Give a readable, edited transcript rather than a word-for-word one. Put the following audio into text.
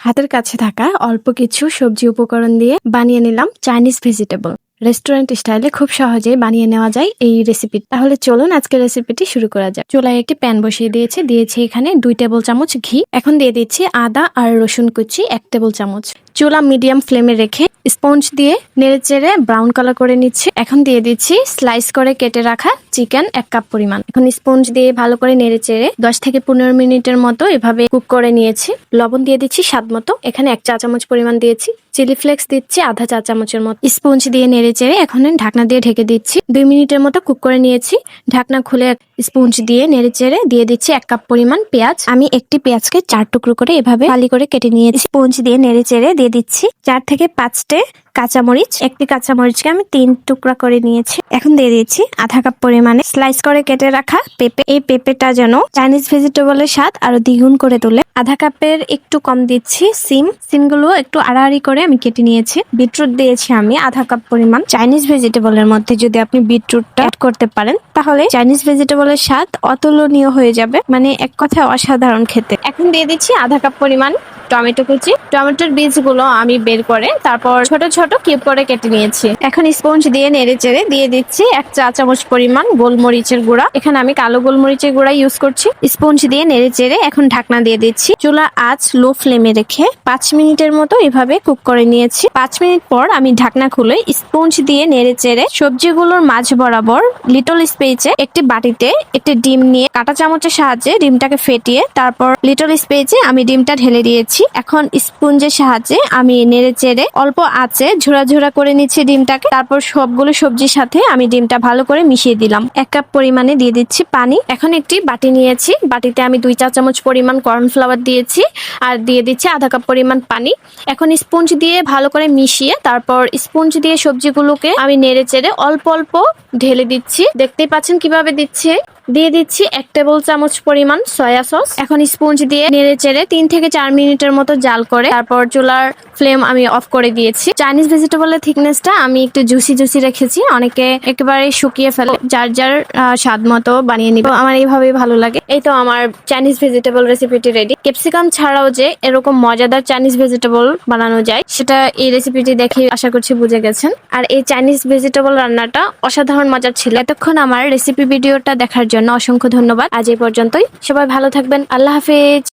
হাতের কাছে থাকা অল্প কিছু সবজি উপকরণ দিয়ে বানিয়ে নিলাম চাইনিজ ভেজিটেবল। রেস্টুরেন্ট স্টাইলে খুব সহজেই বানিয়ে নেওয়া যায় এই রেসিপি। তাহলে চলুন আজকের রেসিপিটি শুরু করা যাক। চুলায় একটি প্যান বসিয়ে দিয়েছি এখানে 2 টেবিল চামচ ঘি। এখন দিয়ে দিচ্ছি আদা আর রসুন কুচি 1 টেবিল চামচ। চুলা মিডিয়াম ফ্লেমে রেখে স্পঞ্জ দিয়ে নেড়েচেড়ে ব্রাউন কালার করে নিচ্ছি। এখন দিয়ে দিচ্ছি স্লাইস করে কেটে রাখা চিকেন 1 কাপ পরিমাণ। এখন স্পঞ্জ দিয়ে ভালো করে নেড়েচেড়ে 10 থেকে 15 মিনিটের মতো এভাবে কুক করে নিয়েছি। লবণ দিয়ে দিচ্ছি স্বাদ মতো, এখানে 1 চা চামচ পরিমাণ দিয়েছি। চিলি ফ্লেক্স দিচ্ছি আধা চা চামচের মতো। স্পঞ্জ দিয়ে নেড়েচেড়ে এখন ঢাকনা দিয়ে ঢেকে দিচ্ছি। 2 মিনিটের মতো কুক করে নিয়েছি। ঢাকনা খুলে স্পঞ্জ দিয়ে নেড়েচেড়ে দিয়ে দিচ্ছি 1 কাপ পরিমাণ পেঁয়াজ। আমি একটি পেঁয়াজকে 4 টুকরো করে এভাবে ফালি করে কেটে নিয়েছি। স্পঞ্জ দিয়ে নেড়েচেড়ে দিয়ে দিচ্ছি 4 থেকে 5টে কাঁচামরিচ। একটি কাঁচামরিচকে আমি 3 টুকরা করে নিয়েছি। এখন দিয়ে দিচ্ছি আধা কাপ পরিমাণে স্লাইস করে কেটে রাখা পেঁপে। এই পেঁপেটা যেন চাইনিজ ভেজিটেবলের স্বাদ আরো দ্বিগুণ করে তোলে। আধা কাপের একটু কম দিচ্ছি সিমগুলো একটু আড়াআড়ি করে আমি কেটে নিয়েছি। বিটরুট দিয়েছি আমি আধা কাপ পরিমাণ। চাইনিজ ভেজিটেবলের মধ্যে যদি আপনি বিটরুটটা অ্যাড করতে পারেন তাহলে চাইনিজ ভেজিটেবলের স্বাদ অতুলনীয় হয়ে যাবে, মানে এক কথায় অসাধারণ খেতে। এখন দিয়ে দিচ্ছি আধা কাপ পরিমাণ টমেটো কুচি। টমেটোর বীজগুলো আমি বের করে তারপর ছোট ছোট কিউব করে কেটে নিয়েছি। এখন স্পঞ্জ দিয়ে নেড়েচেড়ে দিয়ে দিচ্ছি 1 চা চামচ পরিমাণ গোলমরিচের গুঁড়া। এখানে আমি কালো গোলমরিচের গুঁড়া ইউজ করছি। স্পঞ্জ দিয়ে নেড়েচেড়ে এখন ঢাকনা দিয়ে দিচ্ছি। চুলা আঁচ লো ফ্লেমে রেখে 5 মিনিটের মতো এভাবে কুক করে নিয়েছি। 5 মিনিট পর আমি ঢাকনা খুলে স্পঞ্জ দিয়ে নেড়েচেড়ে সবজিগুলোর মাঝ বরাবর লিটল স্পেসে একটি বাটিতে একটি ডিম নিয়ে কাঁটা চামচের সাহায্যে ডিমটাকে ফেটিয়ে তারপর লিটল স্পেসে আমি ডিমটা ঢেলে দিয়েছি। এখন স্পঞ্জের সাহায্যে আমি নেড়েচেড়ে অল্প আঁচে ঝোড়া ঝোড়া করে নিচ্ছি ডিমটাকে। তারপর সবগুলো সবজির সাথে আমি ডিমটা ভালো করে মিশিয়ে দিলাম। 1 কাপ পরিমাণে দিয়ে দিচ্ছি পানি। এখন একটি বাটি নিয়েছি, বাটিতে আমি 2 চা চামচ পরিমাণ কর্নফ্লাওয়ার দিয়েছি আর দিয়ে দিচ্ছি আধা কাপ পরিমাণ পানি। এখন স্পঞ্জ দিয়ে ভালো করে মিশিয়ে তারপর স্পঞ্জ দিয়ে সবজিগুলোকে আমি নেড়েচেড়ে অল্প অল্প ঢেলে দিচ্ছি। দেখতেই পাচ্ছেন কিভাবে দিচ্ছি। দিয়ে দিচ্ছি 1 টেবিল চামচ পরিমাণ সয়া সস। এখন স্পঞ্জ দিয়ে নেড়েচেড়ে 3 থেকে 4 মিনিটের মতো জাল করে তারপর চুলার ফ্লেম আমি অফ করে দিয়েছি। চাইনিজ ভেজিটেবলের থিকনেসটা আমি একটু জুসি রেখেছি, অনেকে একেবারে শুকিয়ে ফেলে। যার যার স্বাদ মতো বানিয়ে নিব, আমার এইভাবেই ভালো লাগে। এই তো আমার চাইনিজ ভেজিটেবল রেসিপিটি রেডি। ক্যাপসিকাম ছাড়াও যে এরকম মজাদার চাইনিজ ভেজিটেবল বানানো যায় সেটা এই রেসিপিটি দেখে আশা করছি বুঝে গেছেন। আর এই চাইনিজ ভেজিটেবল রান্নাটা অসাধারণ মজার ছিল। এতক্ষণ আমার রেসিপি ভিডিওটা দেখার জন্য অসংখ্য ধন্যবাদ। আজ এই পর্যন্তই। সবাই ভালো থাকবেন। আল্লাহ হাফেজ।